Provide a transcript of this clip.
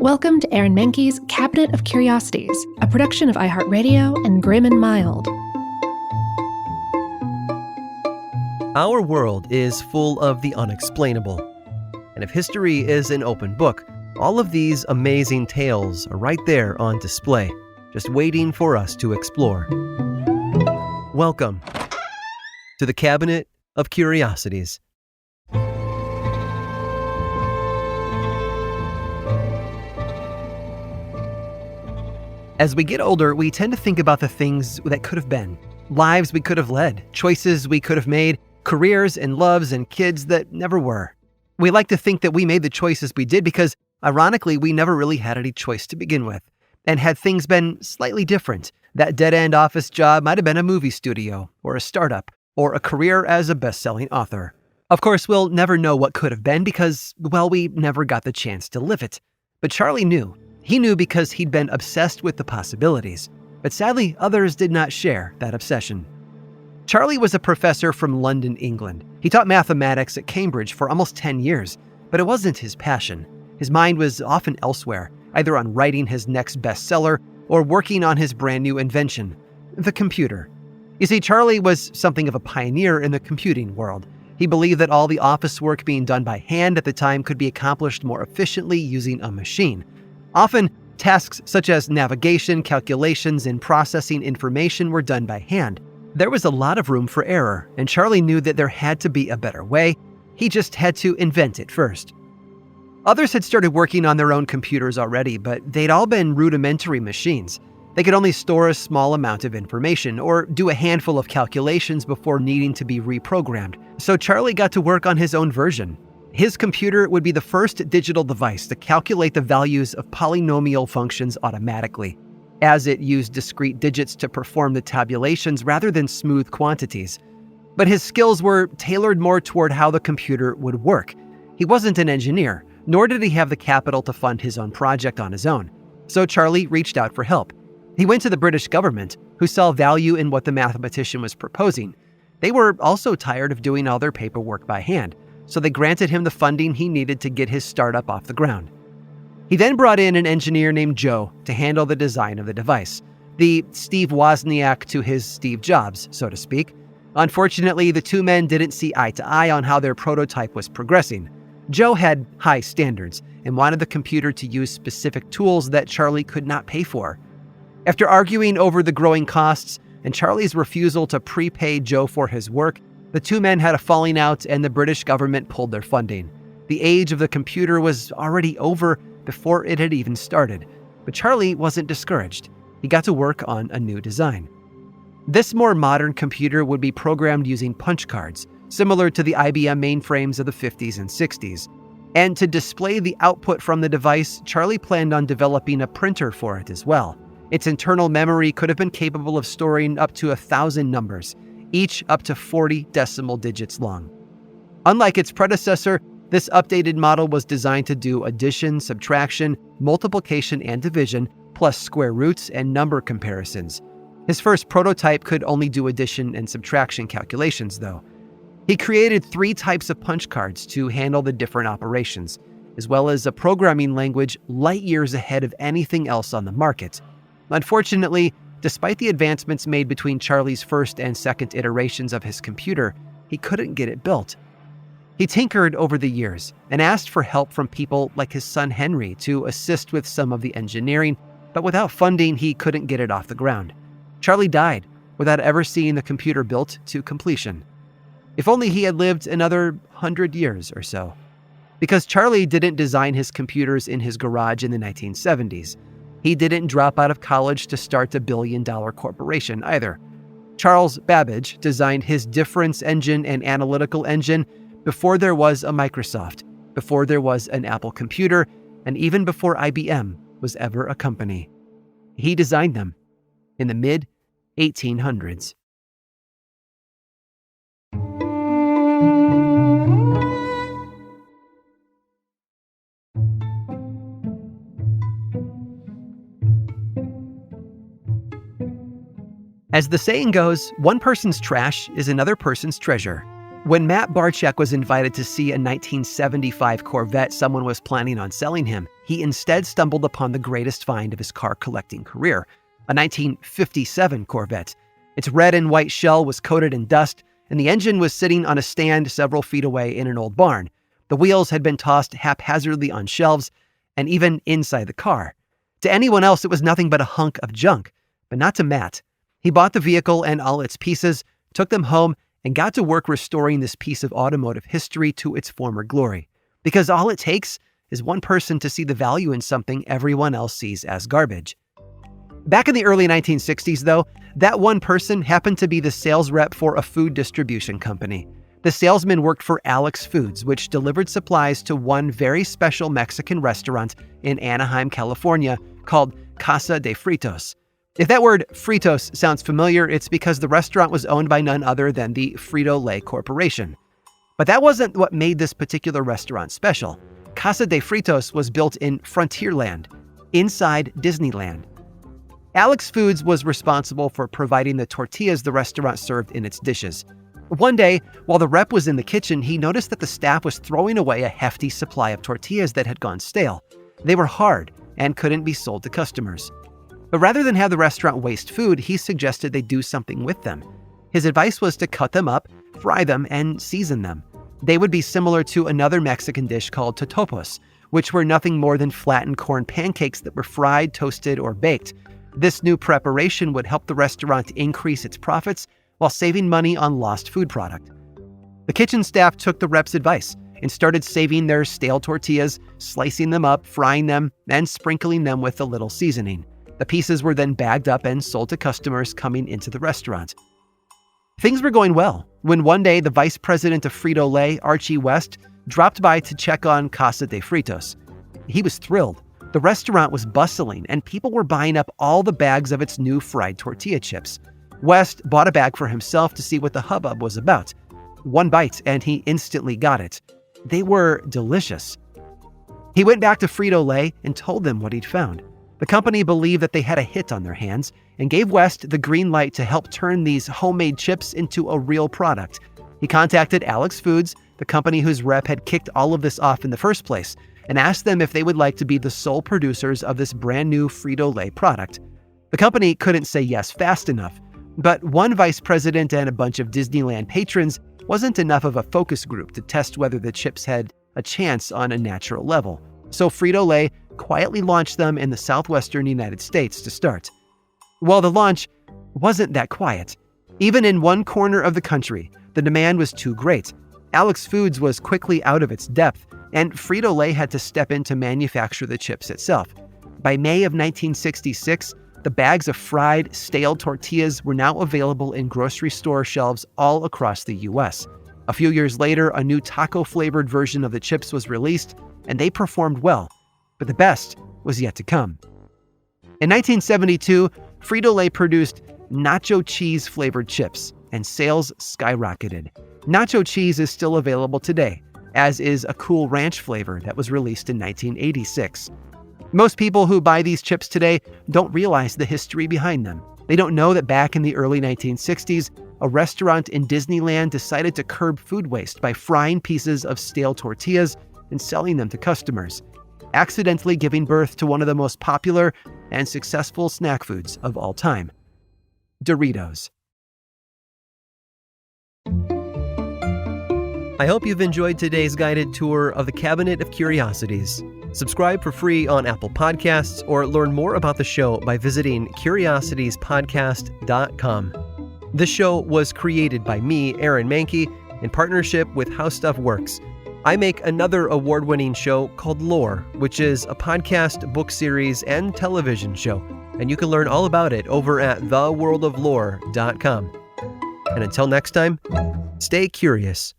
Welcome to Aaron Mahnke's Cabinet of Curiosities, a production of iHeartRadio and Grim and Mild. Our world is full of the unexplainable. And if history is an open book, all of these amazing tales are right there on display, just waiting for us to explore. Welcome to the Cabinet of Curiosities. As we get older, we tend to think about the things that could have been, lives we could have led, choices we could have made, careers and loves and kids that never were. We like to think that we made the choices we did because, ironically, we never really had any choice to begin with. And had things been slightly different, that dead-end office job might have been a movie studio, or a startup, or a career as a best-selling author. Of course, we'll never know what could have been because, well, we never got the chance to live it. But Charlie knew. He knew because he'd been obsessed with the possibilities. But sadly, others did not share that obsession. Charlie was a professor from London, England. He taught mathematics at Cambridge for almost 10 years, but it wasn't his passion. His mind was often elsewhere, either on writing his next bestseller or working on his brand new invention, the computer. You see, Charlie was something of a pioneer in the computing world. He believed that all the office work being done by hand at the time could be accomplished more efficiently using a machine. Often, tasks such as navigation, calculations, and processing information were done by hand. There was a lot of room for error, and Charlie knew that there had to be a better way. He just had to invent it first. Others had started working on their own computers already, but they'd all been rudimentary machines. They could only store a small amount of information or do a handful of calculations before needing to be reprogrammed. So Charlie got to work on his own version. His computer would be the first digital device to calculate the values of polynomial functions automatically, as it used discrete digits to perform the tabulations rather than smooth quantities. But his skills were tailored more toward how the computer would work. He wasn't an engineer, nor did he have the capital to fund his own project on his own. So Charlie reached out for help. He went to the British government, who saw value in what the mathematician was proposing. They were also tired of doing all their paperwork by hand, so they granted him the funding he needed to get his startup off the ground. He then brought in an engineer named Joe to handle the design of the device, the Steve Wozniak to his Steve Jobs, so to speak. Unfortunately, the two men didn't see eye to eye on how their prototype was progressing. Joe had high standards and wanted the computer to use specific tools that Charlie could not pay for. After arguing over the growing costs and Charlie's refusal to prepay Joe for his work, the two men had a falling out and the British government pulled their funding. The age of the computer was already over before it had even started, but Charlie wasn't discouraged. He got to work on a new design. This more modern computer would be programmed using punch cards, similar to the IBM mainframes of the 50s and 60s. And to display the output from the device, Charlie planned on developing a printer for it as well. Its internal memory could have been capable of storing up to 1,000 numbers, each up to 40 decimal digits long. Unlike its predecessor, this updated model was designed to do addition, subtraction, multiplication, and division, plus square roots and number comparisons. His first prototype could only do addition and subtraction calculations, though. He created 3 types of punch cards to handle the different operations, as well as a programming language light years ahead of anything else on the market. Unfortunately, despite the advancements made between Charlie's first and second iterations of his computer, he couldn't get it built. He tinkered over the years and asked for help from people like his son Henry to assist with some of the engineering, but without funding, he couldn't get it off the ground. Charlie died without ever seeing the computer built to completion. If only he had lived another 100 years or so. Because Charlie didn't design his computers in his garage in the 1970s. He didn't drop out of college to start a billion-dollar corporation either. Charles Babbage designed his difference engine and analytical engine before there was a Microsoft, before there was an Apple computer, and even before IBM was ever a company. He designed them in the mid-1800s. As the saying goes, one person's trash is another person's treasure. When Matt Barczyk was invited to see a 1975 Corvette someone was planning on selling him, he instead stumbled upon the greatest find of his car collecting career, a 1957 Corvette. Its red and white shell was coated in dust, and the engine was sitting on a stand several feet away in an old barn. The wheels had been tossed haphazardly on shelves, and even inside the car. To anyone else, it was nothing but a hunk of junk, but not to Matt. He bought the vehicle and all its pieces, took them home, and got to work restoring this piece of automotive history to its former glory. Because all it takes is one person to see the value in something everyone else sees as garbage. Back in the early 1960s, though, that one person happened to be the sales rep for a food distribution company. The salesman worked for Alex Foods, which delivered supplies to one very special Mexican restaurant in Anaheim, California, called Casa de Fritos. If that word Fritos sounds familiar, it's because the restaurant was owned by none other than the Frito-Lay Corporation. But that wasn't what made this particular restaurant special. Casa de Fritos was built in Frontierland, inside Disneyland. Alex Foods was responsible for providing the tortillas the restaurant served in its dishes. One day, while the rep was in the kitchen, he noticed that the staff was throwing away a hefty supply of tortillas that had gone stale. They were hard and couldn't be sold to customers. But rather than have the restaurant waste food, he suggested they do something with them. His advice was to cut them up, fry them, and season them. They would be similar to another Mexican dish called totopos, which were nothing more than flattened corn pancakes that were fried, toasted, or baked. This new preparation would help the restaurant increase its profits while saving money on lost food product. The kitchen staff took the rep's advice and started saving their stale tortillas, slicing them up, frying them, and sprinkling them with a little seasoning. The pieces were then bagged up and sold to customers coming into the restaurant. Things were going well when one day the vice president of Frito-Lay, Archie West, dropped by to check on Casa de Fritos. He was thrilled. The restaurant was bustling and people were buying up all the bags of its new fried tortilla chips. West bought a bag for himself to see what the hubbub was about. One bite and he instantly got it. They were delicious. He went back to Frito-Lay and told them what he'd found. The company believed that they had a hit on their hands and gave West the green light to help turn these homemade chips into a real product. He contacted Alex Foods, the company whose rep had kicked all of this off in the first place, and asked them if they would like to be the sole producers of this brand new Frito-Lay product. The company couldn't say yes fast enough, but one vice president and a bunch of Disneyland patrons wasn't enough of a focus group to test whether the chips had a chance on a natural level. So Frito-Lay quietly launched them in the southwestern United States to start. Well, the launch wasn't that quiet. Even in one corner of the country, the demand was too great. Alex Foods was quickly out of its depth, and Frito-Lay had to step in to manufacture the chips itself. By May of 1966, the bags of fried, stale tortillas were now available in grocery store shelves all across the U.S. A few years later, a new taco-flavored version of the chips was released, and they performed well. But the best was yet to come. In 1972, Frito-Lay produced nacho cheese-flavored chips, and sales skyrocketed. Nacho cheese is still available today, as is a Cool Ranch flavor that was released in 1986. Most people who buy these chips today don't realize the history behind them. They don't know that back in the early 1960s, a restaurant in Disneyland decided to curb food waste by frying pieces of stale tortillas and selling them to customers, accidentally giving birth to one of the most popular and successful snack foods of all time, Doritos. I hope you've enjoyed today's guided tour of the Cabinet of Curiosities. Subscribe for free on Apple Podcasts or learn more about the show by visiting curiositiespodcast.com. This show was created by me, Aaron Mahnke, in partnership with How Stuff Works. I make another award-winning show called Lore, which is a podcast, book series, and television show, and you can learn all about it over at theworldoflore.com. And until next time, stay curious.